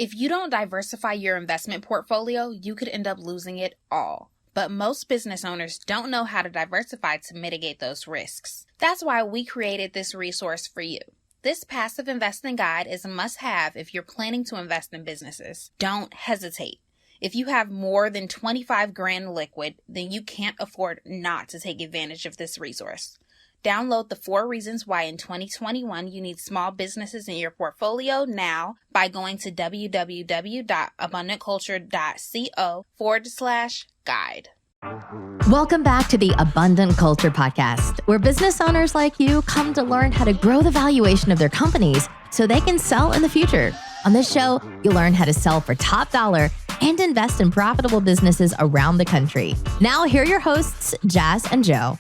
If you don't diversify your investment portfolio, you could end up losing it all. But most business owners don't know how to diversify to mitigate those risks. That's why we created this resource for you. This passive investing guide is a must-have if you're planning to invest in businesses. Don't hesitate. If you have more than 25 grand liquid, then you can't afford not to take advantage of this resource. Download the 4 reasons why in 2021 you need small businesses in your portfolio now by going to www.abundantculture.co/guide. Welcome back to the Abundant Culture Podcast, where business owners like you come to learn how to grow the valuation of their companies so they can sell in the future. On this show, you'll learn how to sell for top dollar and invest in profitable businesses around the country. Now, here are your hosts, Jazz and Joe.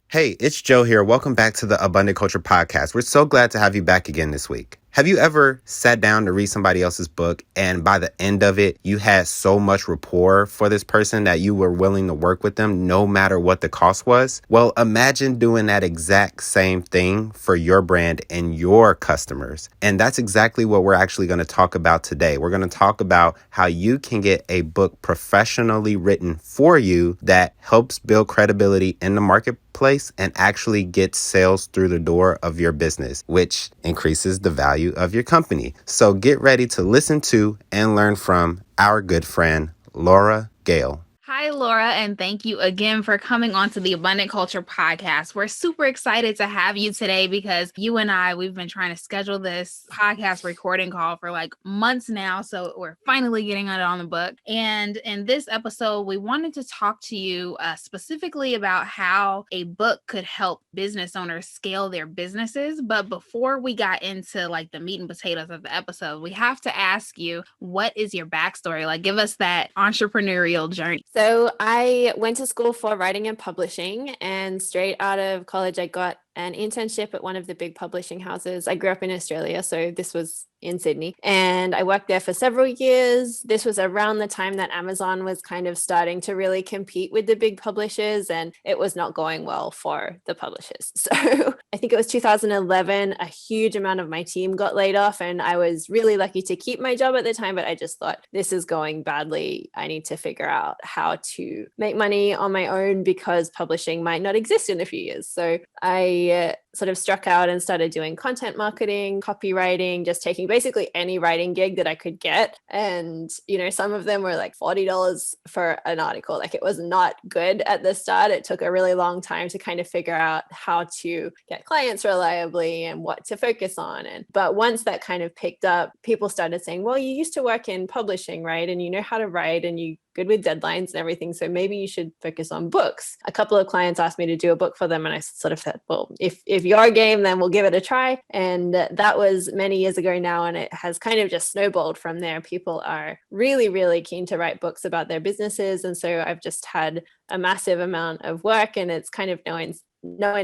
Hey, it's Joe here. Welcome back to the Abundant Culture Podcast. We're so glad to have you back again this week. Have you ever sat down to read somebody else's book and by the end of it, you had so much rapport for this person that you were willing to work with them no matter what the cost was? Well, imagine doing that exact same thing for your brand and your customers. And that's exactly what we're actually going to talk about today. We're going to talk about how you can get a book professionally written for you that helps build credibility in the marketplace and actually gets sales through the door of your business, which increases the value of your company. So get ready to listen to and learn from our good friend, Laura Gale. Hi, Laura, and thank you again for coming on to the Abundant Culture Podcast. We're super excited to have you today because you and we've been trying to schedule this podcast recording call for like months now. So we're finally getting it on the book. And in this episode, we wanted to talk to you specifically about how a book could help business owners scale their businesses. But before we got into like the meat and potatoes of the episode, we have to ask you, what is your backstory? Like, give us that entrepreneurial journey. So I went to school for writing and publishing, and straight out of college, I got an internship at one of the big publishing houses. I grew up in Australia, so this was in Sydney, and I worked there for several years. This was around the time that Amazon was kind of starting to really compete with the big publishers, and it was not going well for the publishers. So I think it was 2011, a huge amount of my team got laid off, and I was really lucky to keep my job at the time, but I just thought, this is going badly. I need to figure out how to make money on my own because publishing might not exist in a few years. So I sort of struck out and started doing content marketing, copywriting, just taking basically any writing gig that I could get. And, you know, some of them were like $40 for an article. Like, it was not good at the start. It took a really long time to kind of figure out how to get clients reliably and what to focus on. But once that kind of picked up, people started saying, well, you used to work in publishing, right? And you know how to write and you good with deadlines and everything. So maybe you should focus on books. A couple of clients asked me to do a book for them. And I sort of said, well, if you're game, then we'll give it a try. And that was many years ago now. And it has kind of just snowballed from there. People are really, really keen to write books about their businesses. And so I've just had a massive amount of work, and it's kind of no end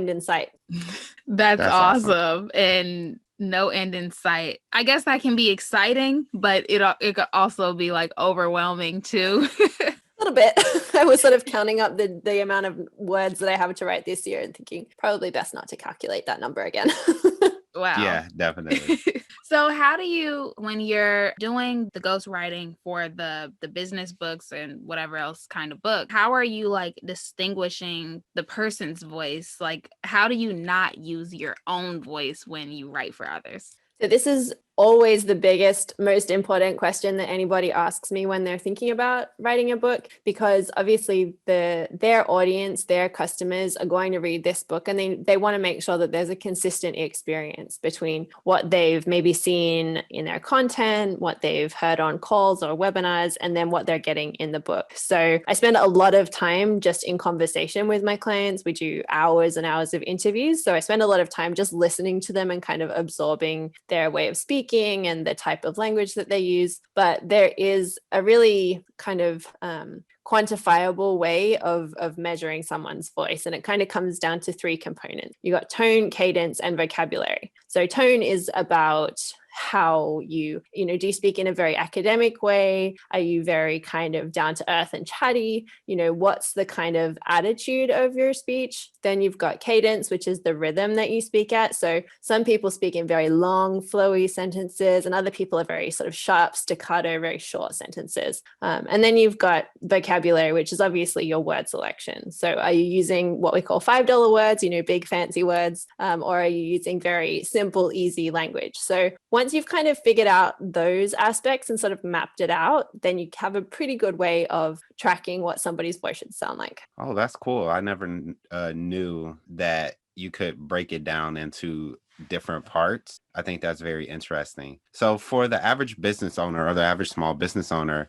in sight. That's awesome. And no end in sight. I guess that can be exciting, but it could also be like overwhelming too. A little bit. I was sort of counting up the amount of words that I have to write this year and thinking probably best not to calculate that number again. Wow. Yeah, definitely. So how do you, when you're doing the ghostwriting for the business books and whatever else kind of book, how are you like distinguishing the person's voice? Like, how do you not use your own voice when you write for others? So this is always the biggest, most important question that anybody asks me when they're thinking about writing a book, because obviously their audience, their customers are going to read this book, and they want to make sure that there's a consistent experience between what they've maybe seen in their content, what they've heard on calls or webinars, and then what they're getting in the book. So I spend a lot of time just in conversation with my clients. We do hours and hours of interviews. So I spend a lot of time just listening to them and kind of absorbing their way of speaking and the type of language that they use. But there is a really kind of quantifiable way of measuring someone's voice. And it kind of comes down to 3 components. You got tone, cadence, and vocabulary. So tone is about how you do you speak in a very academic way? Are you very kind of down to earth and chatty? What's the kind of attitude of your speech? Then you've got cadence, which is the rhythm that you speak at. So some people speak in very long, flowy sentences, and other people are very sort of sharp, staccato, very short sentences. And then you've got vocabulary, which is obviously your word selection. So are you using what we call $5 words, big fancy words, or are you using very simple, easy language? So once you've kind of figured out those aspects and sort of mapped it out, then you have a pretty good way of tracking what somebody's voice should sound like. Oh, that's cool. I never knew that you could break it down into different parts. I think that's very interesting. So for the average business owner or the average small business owner,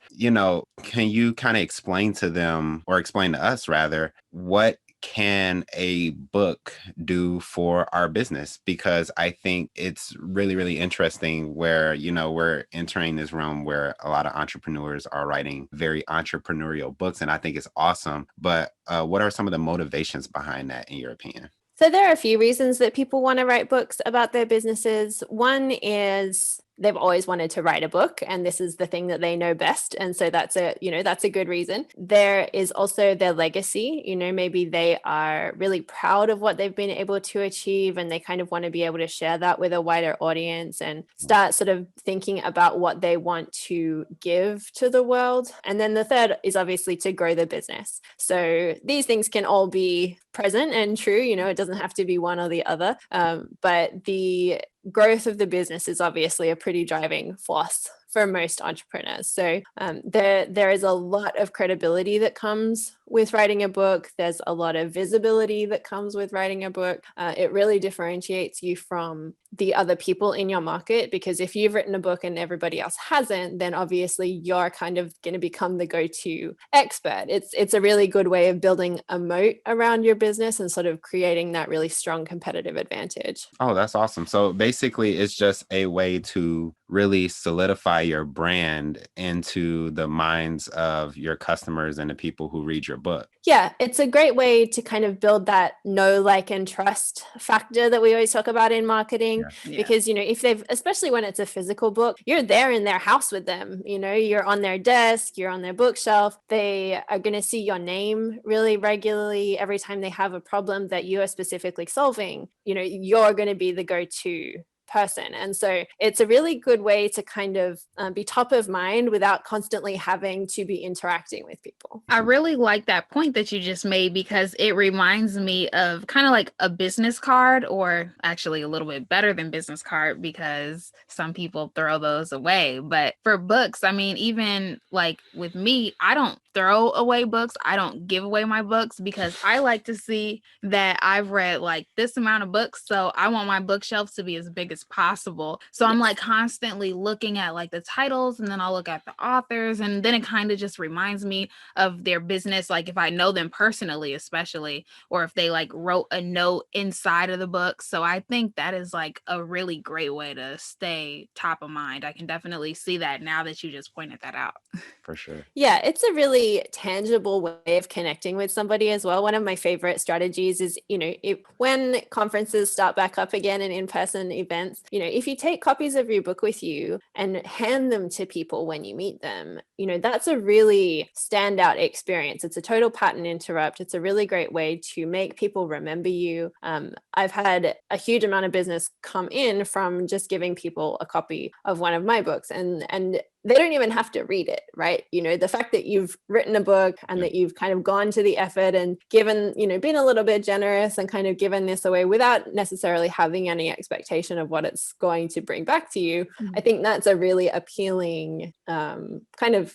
can you kind of explain to them, or explain to us rather, what can a book do for our business? Because I think it's really, really interesting where, we're entering this realm where a lot of entrepreneurs are writing very entrepreneurial books. And I think it's awesome. But what are some of the motivations behind that, in your opinion? So there are a few reasons that people want to write books about their businesses. One is they've always wanted to write a book, and this is the thing that they know best. And so that's a good reason. There is also their legacy. Maybe they are really proud of what they've been able to achieve, and they kind of want to be able to share that with a wider audience and start sort of thinking about what they want to give to the world. And then the third is obviously to grow the business. So these things can all be present and true. It doesn't have to be one or the other. But the growth of the business is obviously a pretty driving force for most entrepreneurs. So there is a lot of credibility that comes with writing a book. There's a lot of visibility that comes with writing a book. It really differentiates you from the other people in your market, because if you've written a book and everybody else hasn't, then obviously you're kind of going to become the go-to expert. It's a really good way of building a moat around your business and sort of creating that really strong competitive advantage. Oh, that's awesome. So basically, it's just a way to really solidify your brand into the minds of your customers and the people who read your book. Yeah, it's a great way to kind of build that know, like, and trust factor that we always talk about in marketing. Yeah. Because, if they've, especially when it's a physical book, you're there in their house with them, you're on their desk, you're on their bookshelf. They are going to see your name really regularly every time they have a problem that you are specifically solving. You're going to be the go-to person. And so it's a really good way to kind of be top of mind without constantly having to be interacting with people. I really like that point that you just made, because it reminds me of kind of like a business card, or actually a little bit better than business card, because some people throw those away. But for books, I mean, even like with me, I don't throw away books. I don't give away my books, because I like to see that I've read like this amount of books. So I want my bookshelf to be as big as possible. So I'm like constantly looking at like the titles, and then I'll look at the authors, and then it kind of just reminds me of their business. Like if I know them personally, especially, or if they like wrote a note inside of the book. So I think that is like a really great way to stay top of mind. I can definitely see that now that you just pointed that out. For sure. Yeah, it's a really tangible way of connecting with somebody as well. One of my favorite strategies is, when conferences start back up again and in-person events, if you take copies of your book with you and hand them to people when you meet them, that's a really standout experience. It's a total pattern interrupt. It's a really great way to make people remember you. I've had a huge amount of business come in from just giving people a copy of one of my books, and they don't even have to read it, right? The fact that you've written a book and that you've kind of gone to the effort and given, been a little bit generous and kind of given this away without necessarily having any expectation of what it's going to bring back to you. Mm-hmm. I think that's a really appealing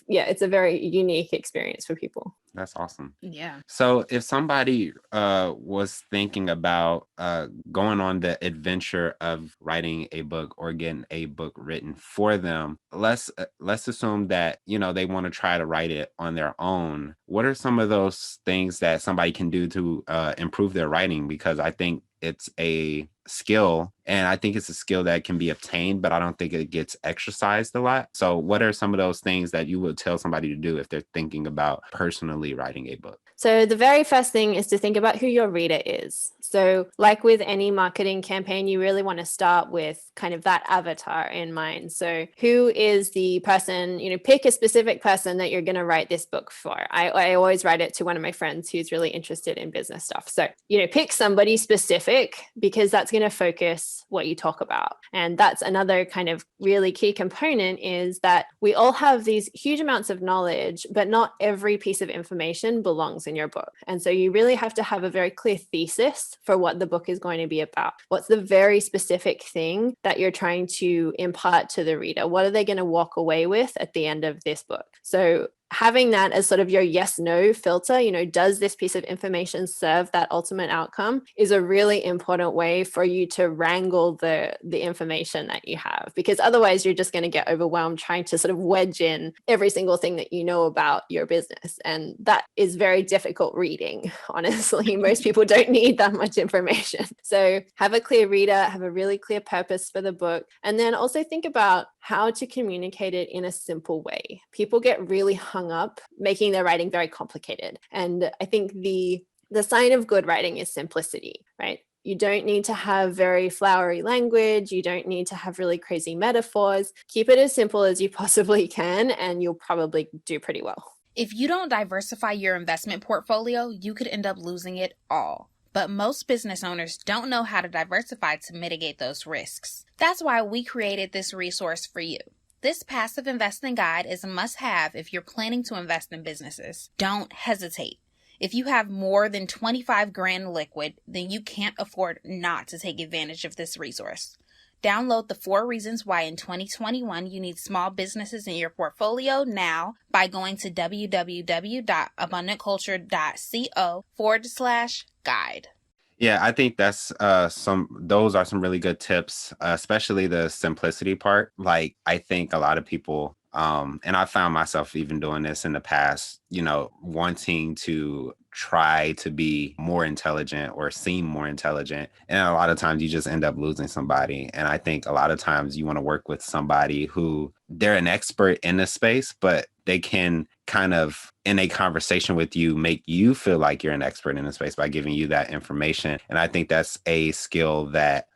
it's a very unique experience for people. That's awesome. Yeah. So if somebody was thinking about going on the adventure of writing a book or getting a book written for them, let's assume that, they want to try to write it on their own. What are some of those things that somebody can do to improve their writing? Because I think it's a skill, and I think it's a skill that can be obtained, but I don't think it gets exercised a lot. So what are some of those things that you would tell somebody to do if they're thinking about personally writing a book? So the very first thing is to think about who your reader is. So like with any marketing campaign, you really want to start with kind of that avatar in mind. So who is the person, pick a specific person that you're going to write this book for. I always write it to one of my friends who's really interested in business stuff. So, pick somebody specific because that's going to focus what you talk about. And that's another kind of really key component is that we all have these huge amounts of knowledge, but not every piece of information belongs in your book. And so you really have to have a very clear thesis for what the book is going to be about. What's the very specific thing that you're trying to impart to the reader? What are they going to walk away with at the end of this book? So having that as sort of your yes/no filter, does this piece of information serve that ultimate outcome is a really important way for you to wrangle the information that you have, because otherwise you're just going to get overwhelmed trying to sort of wedge in every single thing that you know about your business. And that is very difficult reading, honestly. Most people don't need that much information. So have a clear reader, have a really clear purpose for the book, and then also think about how to communicate it in a simple way. People get really hung up making their writing very complicated. And I think the sign of good writing is simplicity, right? You don't need to have very flowery language. You don't need to have really crazy metaphors. Keep it as simple as you possibly can, and you'll probably do pretty well. If you don't diversify your investment portfolio, you could end up losing it all. But most business owners don't know how to diversify to mitigate those risks. That's why we created this resource for you. This passive investing guide is a must-have if you're planning to invest in businesses. Don't hesitate. If you have more than 25 grand liquid, then you can't afford not to take advantage of this resource. Download the 4 reasons why in 2021 you need small businesses in your portfolio now by going to www.abundantculture.co/guide. Yeah, I think those are some really good tips, especially the simplicity part. Like, I think a lot of people, and I found myself even doing this in the past, wanting to try to be more intelligent or seem more intelligent. And a lot of times you just end up losing somebody. And I think a lot of times you want to work with somebody who they're an expert in the space, but they can kind of, in a conversation with you, make you feel like you're an expert in the space by giving you that information. And I think that's a skill that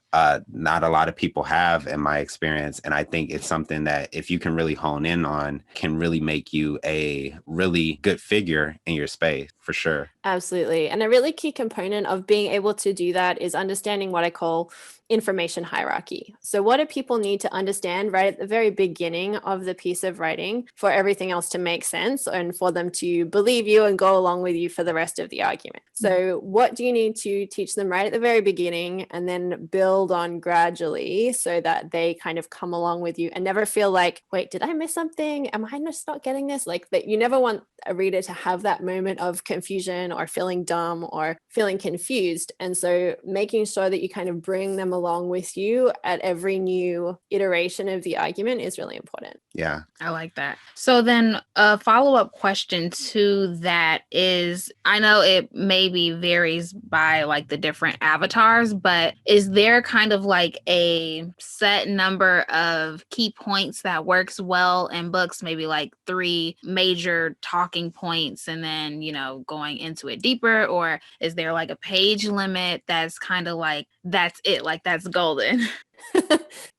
not a lot of people have, in my experience. And I think it's something that if you can really hone in on, can really make you a really good figure in your space, for sure. Absolutely. And a really key component of being able to do that is understanding what I call information hierarchy. So what do people need to understand right at the very beginning of the piece of writing for everything else to make sense and for them to believe you and go along with you for the rest of the argument? So what do you need to teach them right at the very beginning and then build on gradually so that they kind of come along with you and never feel like, wait, did I miss something? Am I just not getting this? Like, that you never want a reader to have that moment of confusion or feeling dumb or feeling confused. And so making sure that you kind of bring them along with you at every new iteration of the argument is really important. Yeah. I like that. So then a follow-up question to that is, I know it maybe varies by like the different avatars, but is there kind of like a set number of key points that works well in books, maybe like 3 major talking points and then, going into it deeper? Or is there like a page limit that's kind of like, that's it, like that's golden?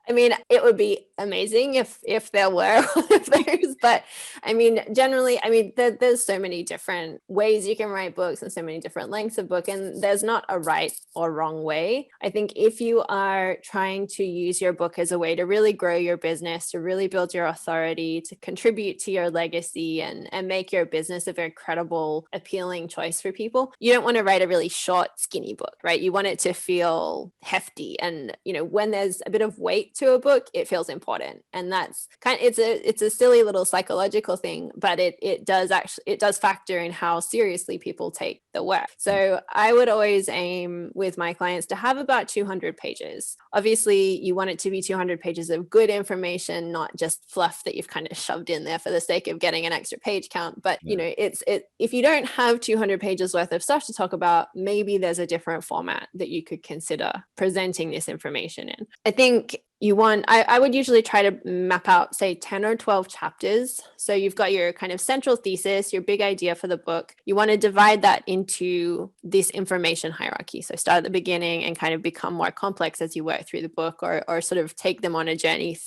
I mean, it would be amazing if there were one of those, but I mean, generally, there's so many different ways you can write books and so many different lengths of book, and there's not a right or wrong way. I think if you are trying to use your book as a way to really grow your business, to really build your authority, to contribute to your legacy and make your business a very credible, appealing choice for people, you don't want to write a really short, skinny book, right? You want it to feel hefty. And, when there's a bit of weight to a book, it feels important. And that's it's a silly little psychological thing, but it does factor in how seriously people take the work. So I would always aim with my clients to have about 200 pages. Obviously, you want it to be 200 pages of good information, not just fluff that you've kind of shoved in there for the sake of getting an extra page count. But if you don't have 200 pages worth of stuff to talk about, maybe there's a different format that you could consider presenting this information in. I think I would usually try to map out, say, 10 or 12 chapters. So you've got your kind of central thesis, your big idea for the book. You want to divide that into this information hierarchy. So start at the beginning and kind of become more complex as you work through the book, or sort of take them on a journey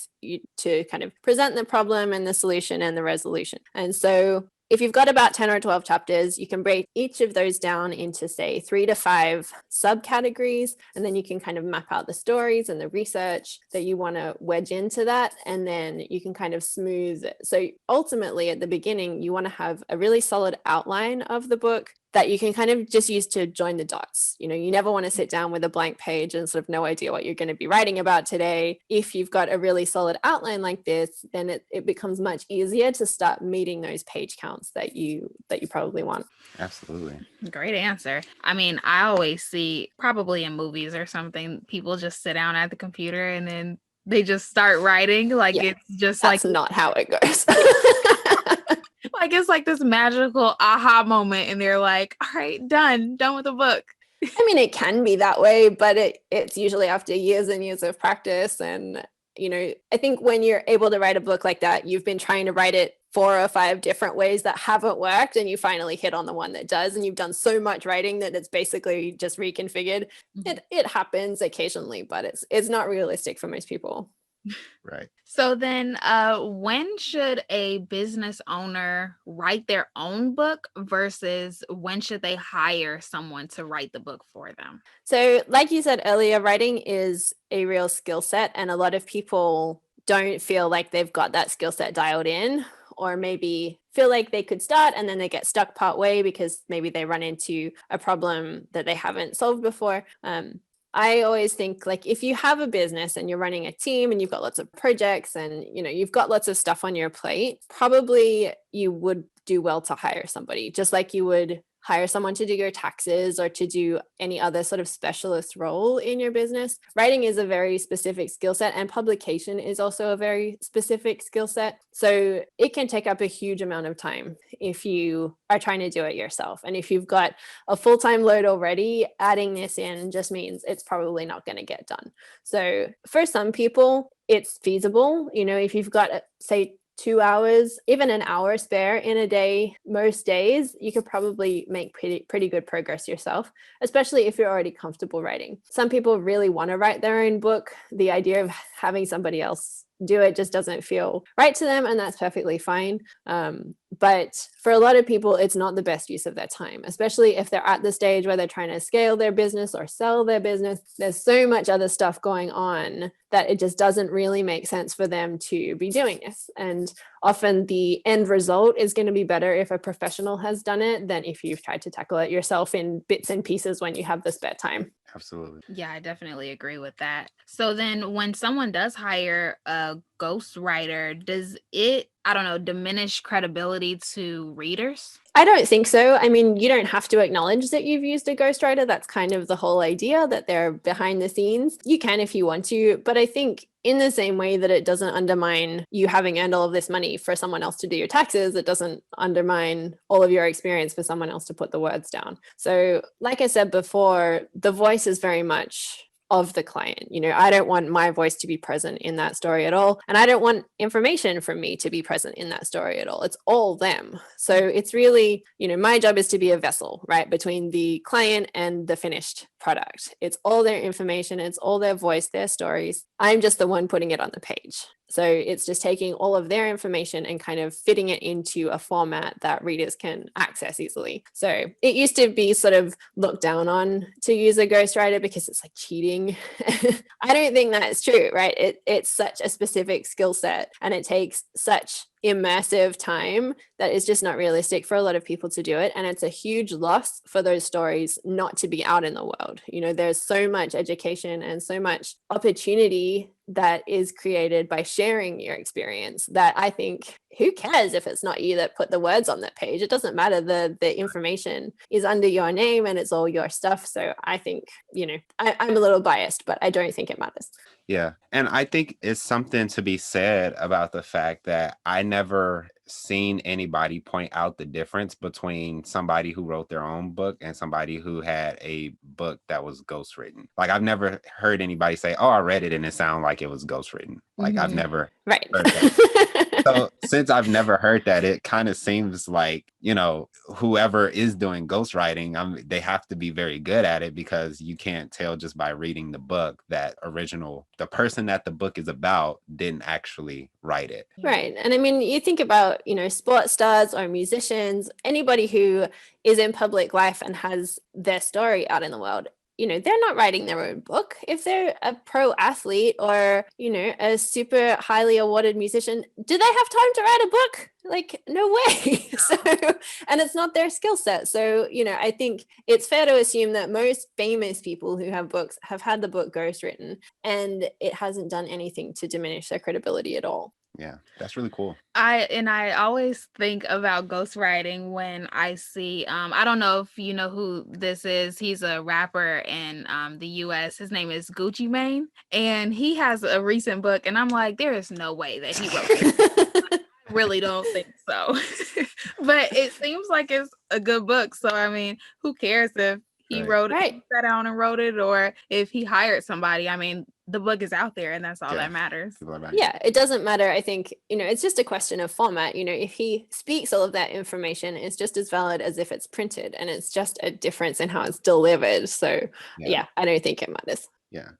to kind of present the problem and the solution and the resolution. And so if you've got about 10 or 12 chapters, you can break each of those down into, say, 3 to 5 subcategories, and then you can kind of map out the stories and the research that you want to wedge into that, and then you can kind of smooth it. So ultimately, at the beginning, you want to have a really solid outline of the book that you can kind of just use to join the dots. You know, you never want to sit down with a blank page and sort of no idea what you're going to be writing about today. If you've got a really solid outline like this, then it becomes much easier to start meeting those page counts that you probably want. Absolutely. Great answer. I mean, I always see, probably in movies or something, people just sit down at the computer and then they just start writing. Like, Yeah, it's just that's like not how it goes. like it's like this magical aha moment, and they're like, all right, done with the book. I mean, it can be that way, but it's usually after years and years of practice. And, you know, I think when you're able to write a book like that, you've been trying to write it 4 or 5 different ways that haven't worked, and you finally hit on the one that does, and you've done so much writing that it's basically just reconfigured. It happens occasionally, but it's not realistic for most people. Right. So then when should a business owner write their own book versus when should they hire someone to write the book for them? So, like you said earlier, writing is a real skill set, and a lot of people don't feel like they've got that skill set dialed in, or maybe feel like they could start and then they get stuck part way because maybe they run into a problem that they haven't solved before. I always think, like, if you have a business and you're running a team and you've got lots of projects and, you know, you've got lots of stuff on your plate, probably you would do well to hire somebody, just like you would hire someone to do your taxes or to do any other sort of specialist role in your business. Writing is a very specific skill set, and publication is also a very specific skill set. So it can take up a huge amount of time if you are trying to do it yourself. And if you've got a full-time load already, adding this in just means it's probably not going to get done. So for some people, it's feasible. You know, if you've got, say, 2 hours, even an hour spare in a day, most days, you could probably make pretty good progress yourself, especially if you're already comfortable writing. Some people really want to write their own book. The idea of having somebody else do it just doesn't feel right to them, and that's perfectly fine. But for a lot of people, it's not the best use of their time, especially if they're at the stage where they're trying to scale their business or sell their business. There's so much other stuff going on that it just doesn't really make sense for them to be doing this. And often the end result is going to be better if a professional has done it than if you've tried to tackle it yourself in bits and pieces when you have the spare time. Absolutely. Yeah, I definitely agree with that. So then when someone does hire a ghostwriter, does it, I don't know, diminish credibility to readers? I don't think so. I mean, you don't have to acknowledge that you've used a ghostwriter. That's kind of the whole idea, that they're behind the scenes. You can if you want to, but I think in the same way that it doesn't undermine you having earned all of this money for someone else to do your taxes, it doesn't undermine all of your experience for someone else to put the words down. So like I said before, the voice is very much of the client. You know, I don't want my voice to be present in that story at all. And I don't want information from me to be present in that story at all. It's all them. So it's really, you know, my job is to be a vessel, right, between the client and the finished product. It's all their information. It's all their voice, their stories. I'm just the one putting it on the page. So it's just taking all of their information and kind of fitting it into a format that readers can access easily. So it used to be sort of looked down on to use a ghostwriter because it's like cheating. I don't think that's true, right? It's such a specific skill set, and it takes such immersive time that is just not realistic for a lot of people to do it. And it's a huge loss for those stories not to be out in the world. You know, there's so much education and so much opportunity that is created by sharing your experience that I think, who cares if it's not you that put the words on that page? It doesn't matter. The information is under your name and it's all your stuff. So I think, you know, I'm a little biased, but I don't think it matters. Yeah. And I think it's something to be said about the fact that I never seen anybody point out the difference between somebody who wrote their own book and somebody who had a book that was ghostwritten. Like, I've never heard anybody say, "Oh, I read it and it sounded like it was ghostwritten." Like, I've never Right. heard that. So since I've never heard that, it kind of seems like, whoever is doing ghostwriting, they have to be very good at it, because you can't tell just by reading the book that the person that the book is about didn't actually write it. Right. And I mean, you think about, sports stars or musicians, anybody who is in public life and has their story out in the world. They're not writing their own book. If they're a pro athlete or, a super highly awarded musician, do they have time to write a book? Like, no way. And it's not their skill set. So, I think it's fair to assume that most famous people who have books have had the book ghostwritten, and it hasn't done anything to diminish their credibility at all. Yeah, that's really cool. I always think about ghostwriting when I see I don't know if you know who this is. He's a rapper in the US. His name is Gucci Mane, and he has a recent book, and I'm like, there is no way that he wrote this. I really don't think so. But it seems like it's a good book. So I mean, who cares if he wrote it, he sat down and wrote it, or if he hired somebody? I mean, the book is out there, and that's all that matters. Yeah, it doesn't matter. I think, it's just a question of format. If he speaks all of that information, it's just as valid as if it's printed, and it's just a difference in how it's delivered. So yeah, I don't think it matters.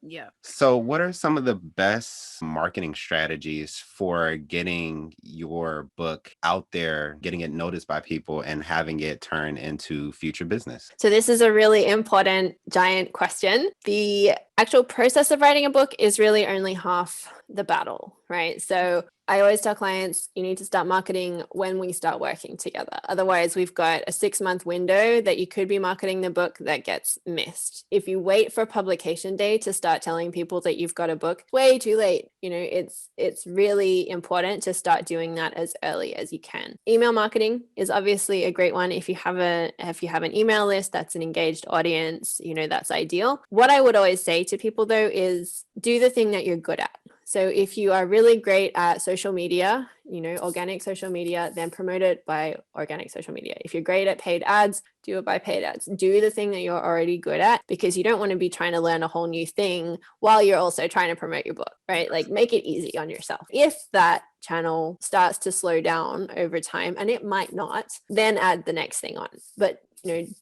Yeah. So what are some of the best marketing strategies for getting your book out there, getting it noticed by people, and having it turn into future business? So this is a really important, giant question. The actual process of writing a book is really only half the battle, right? So I always tell clients, you need to start marketing when we start working together. Otherwise, we've got a 6-month window that you could be marketing the book that gets missed. If you wait for publication day to start telling people that you've got a book, way too late. It's really important to start doing that as early as you can. Email marketing is obviously a great one. If you have an email list that's an engaged audience, that's ideal. What I would always say to people though is do the thing that you're good at. So if you are really great at social media, organic social media, then promote it by organic social media. If you're great at paid ads, do it by paid ads. Do the thing that you're already good at, because you don't want to be trying to learn a whole new thing while you're also trying to promote your book, right? Like, make it easy on yourself. If that channel starts to slow down over time, and it might not, then add the next thing on. But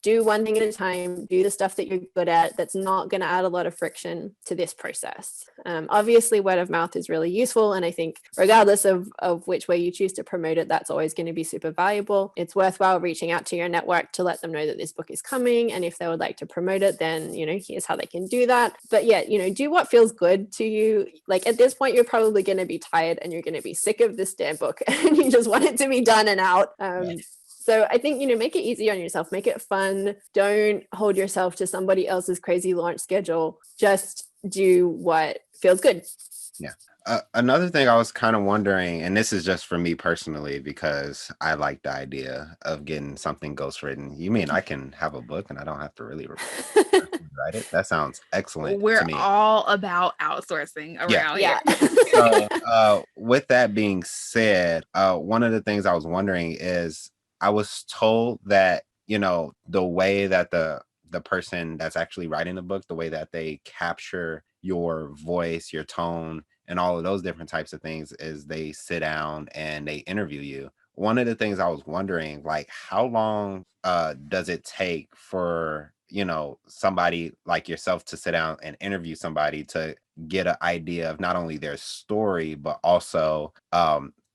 do one thing at a time, do the stuff that you're good at that's not going to add a lot of friction to this process. Obviously, word of mouth is really useful. And I think regardless of which way you choose to promote it, that's always going to be super valuable. It's worthwhile reaching out to your network to let them know that this book is coming. And if they would like to promote it, then, here's how they can do that. But yeah, do what feels good to you. Like, at this point, you're probably going to be tired and you're going to be sick of this damn book and you just want it to be done and out. So I think, make it easy on yourself, make it fun. Don't hold yourself to somebody else's crazy launch schedule. Just do what feels good. Yeah. Another thing I was kind of wondering, and this is just for me personally, because I like the idea of getting something ghostwritten. You mean I can have a book and I don't have to really write it? That sounds excellent. We're to me. all about outsourcing around here. So with that being said, one of the things I was wondering is, I was told that, the way that the person that's actually writing the book, the way that they capture your voice, your tone, and all of those different types of things is they sit down and they interview you. One of the things I was wondering, like, how long does it take for, somebody like yourself to sit down and interview somebody to get an idea of not only their story, but also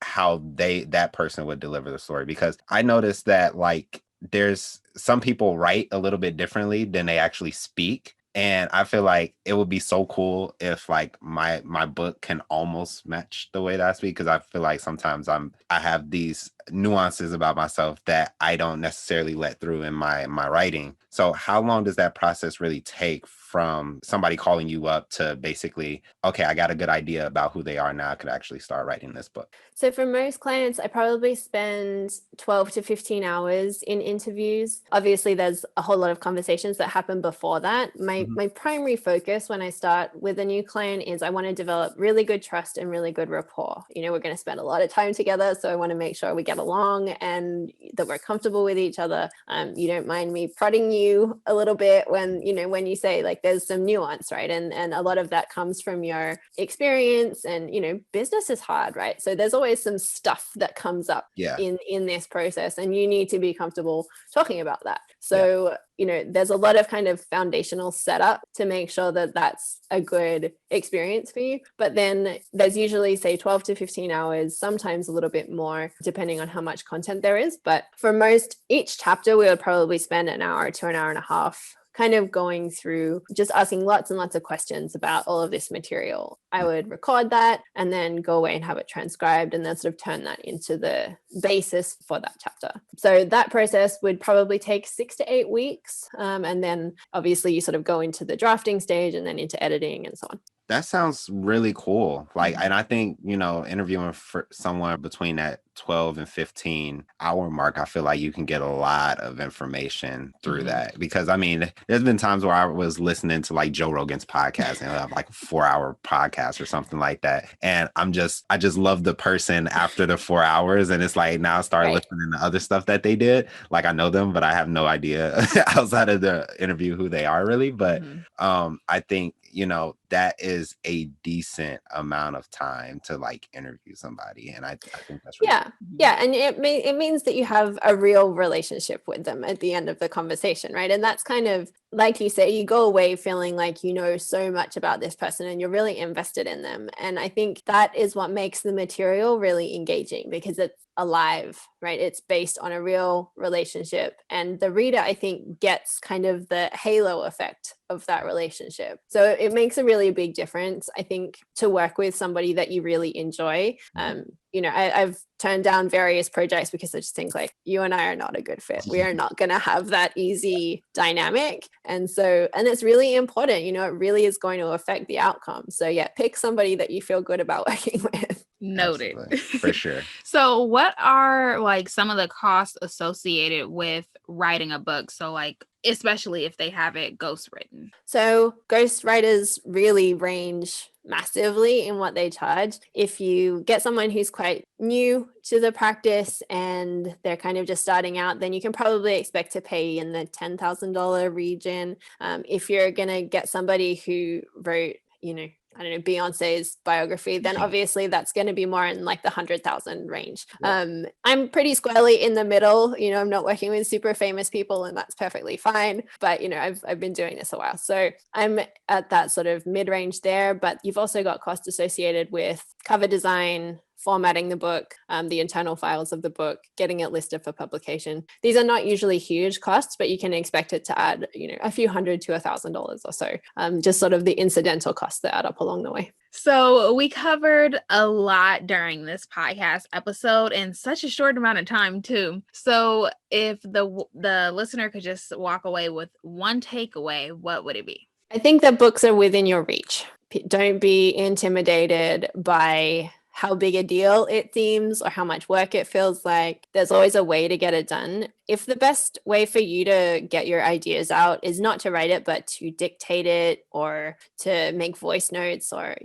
how that person would deliver the story? Because I noticed that, like, there's some people write a little bit differently than they actually speak. And I feel like it would be so cool if, like, my book can almost match the way that I speak, because I feel like sometimes I have these nuances about myself that I don't necessarily let through in my writing. So how long does that process really take from somebody calling you up to basically, okay, I got a good idea about who they are now, I could actually start writing this book? So for most clients, I probably spend 12 to 15 hours in interviews. Obviously, there's a whole lot of conversations that happen before that. My primary focus when I start with a new client is I want to develop really good trust and really good rapport. We're going to spend a lot of time together, so I want to make sure we get get along and that we're comfortable with each other. You don't mind me prodding you a little bit when you say like there's some nuance, right? And a lot of that comes from your experience, and business is hard, right? So there's always some stuff that comes up in this process, and you need to be comfortable talking about that. So there's a lot of kind of foundational setup to make sure that that's a good experience for you. But then there's usually say 12 to 15 hours, sometimes a little bit more, depending on how much content there is. But for most, each chapter, we would probably spend an hour to an hour and a half kind of going through, just asking lots and lots of questions about all of this material. I would record that and then go away and have it transcribed, and then sort of turn that into the basis for that chapter. So that process would probably take 6 to 8 weeks. And then obviously you sort of go into the drafting stage and then into editing and so on. That sounds really cool. And I think, interviewing for someone between that 12 and 15 hour mark, I feel like you can get a lot of information through that. Because there's been times where I was listening to like Joe Rogan's podcast and have like a 4-hour podcast or something like that. And I just love the person after the 4 hours. And it's like, now I start listening to other stuff that they did. Like I know them, but I have no idea outside of the interview who they are really. But I think, that is a decent amount of time to like interview somebody. And I think that's really cool. Yeah. And it means that you have a real relationship with them at the end of the conversation, right? And that's kind of, like you say, you go away feeling like you know so much about this person and you're really invested in them. And I think that is what makes the material really engaging, because it's alive, right? It's based on a real relationship. And the reader, I think, gets kind of the halo effect of that relationship. So it makes a really big difference, I think, to work with somebody that you really enjoy. I've turned down various projects because I just think like, you and I are not a good fit. We are not going to have that easy dynamic. And it's really important, it really is going to affect the outcome. So pick somebody that you feel good about working with. Noted. Absolutely. For sure. So what are like some of the costs associated with writing a book? So like, especially if they have it ghostwritten. So ghostwriters really range massively in what they charge. If you get someone who's quite new to the practice and they're kind of just starting out, then you can probably expect to pay in the $10,000 region. If you're going to get somebody who wrote, Beyonce's biography, then obviously that's going to be more in like the 100,000 range. I'm pretty squarely in the middle. I'm not working with super famous people, and that's perfectly fine. But I've been doing this a while, so I'm at that sort of mid-range there. But you've also got costs associated with cover design, formatting the book, the internal files of the book, getting it listed for publication. These are not usually huge costs, but you can expect it to add, a few $100 to $1,000 or so, just sort of the incidental costs that add up along the way. So we covered a lot during this podcast episode in such a short amount of time too. So if the listener could just walk away with one takeaway, what would it be? I think that books are within your reach. Don't be intimidated by how big a deal it seems or how much work it feels like. There's always a way to get it done. If the best way for you to get your ideas out is not to write it, but to dictate it or to make voice notes or,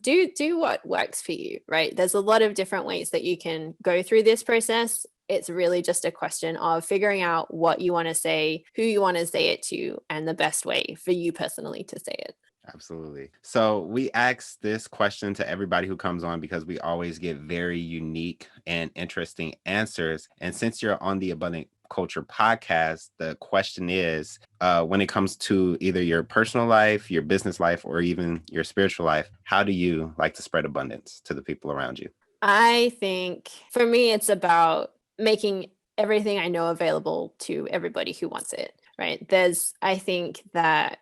do what works for you, right? There's a lot of different ways that you can go through this process. It's really just a question of figuring out what you want to say, who you want to say it to, and the best way for you personally to say it. Absolutely. So we ask this question to everybody who comes on because we always get very unique and interesting answers. And since you're on the Abundant Culture podcast, the question is, when it comes to either your personal life, your business life, or even your spiritual life, how do you like to spread abundance to the people around you? I think for me, it's about making everything I know available to everybody who wants it, right? I think that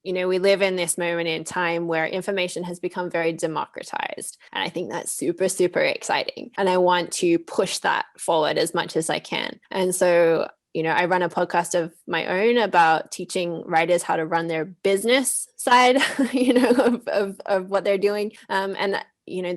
we live in this moment in time where information has become very democratized. And I think that's super, super exciting. And I want to push that forward as much as I can. And so, I run a podcast of my own about teaching writers how to run their business side, of what they're doing. And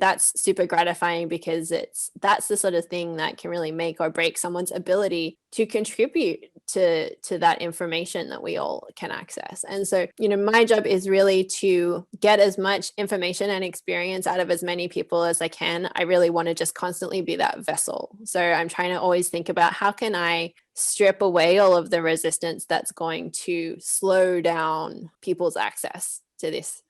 that's super gratifying because that's the sort of thing that can really make or break someone's ability to contribute to that information that we all can access. And so, my job is really to get as much information and experience out of as many people as I can. I really want to just constantly be that vessel. So I'm trying to always think about how can I strip away all of the resistance that's going to slow down people's access to this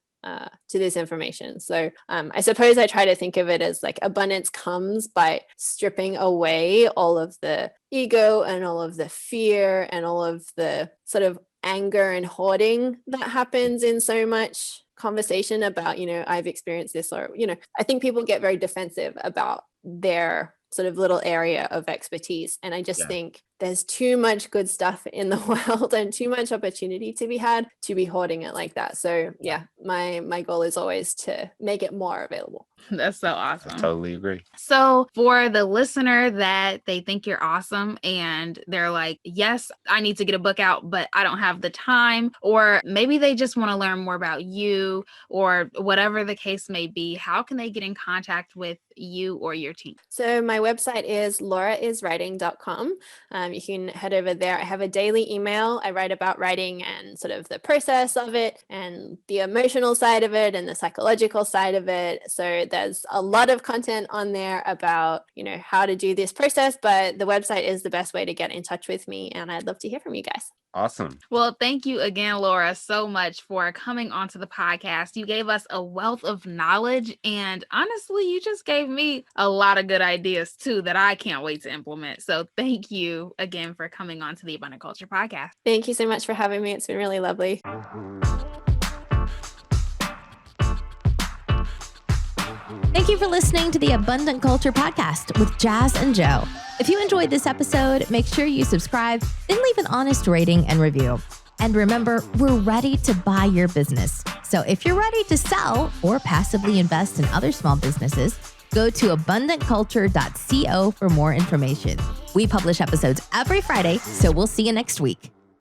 information. So I suppose I try to think of it as like abundance comes by stripping away all of the ego and all of the fear and all of the sort of anger and hoarding that happens in so much conversation about, I've experienced this, or, I think people get very defensive about their sort of little area of expertise. And I just think there's too much good stuff in the world and too much opportunity to be had to be hoarding it like that. So my goal is always to make it more available. That's so awesome. I totally agree. So for the listener that they think you're awesome and they're like, yes, I need to get a book out, but I don't have the time, or maybe they just want to learn more about you or whatever the case may be, how can they get in contact with you or your team? So my website is lauraiswriting.com. You can head over there. I have a daily email. I write about writing and sort of the process of it and the emotional side of it and the psychological side of it. So there's a lot of content on there about, how to do this process, but the website is the best way to get in touch with me. And I'd love to hear from you guys. Awesome. Well, thank you again, Laura, so much for coming onto the podcast. You gave us a wealth of knowledge, and honestly, you just gave me a lot of good ideas too that I can't wait to implement. So thank you again for coming onto the Abundant Culture podcast. Thank you so much for having me. It's been really lovely. Thank you for listening to the Abundant Culture podcast with Jazz and Joe. If you enjoyed this episode, make sure you subscribe, then leave an honest rating and review. And remember, we're ready to buy your business. So if you're ready to sell or passively invest in other small businesses, go to abundantculture.co for more information. We publish episodes every Friday, so we'll see you next week.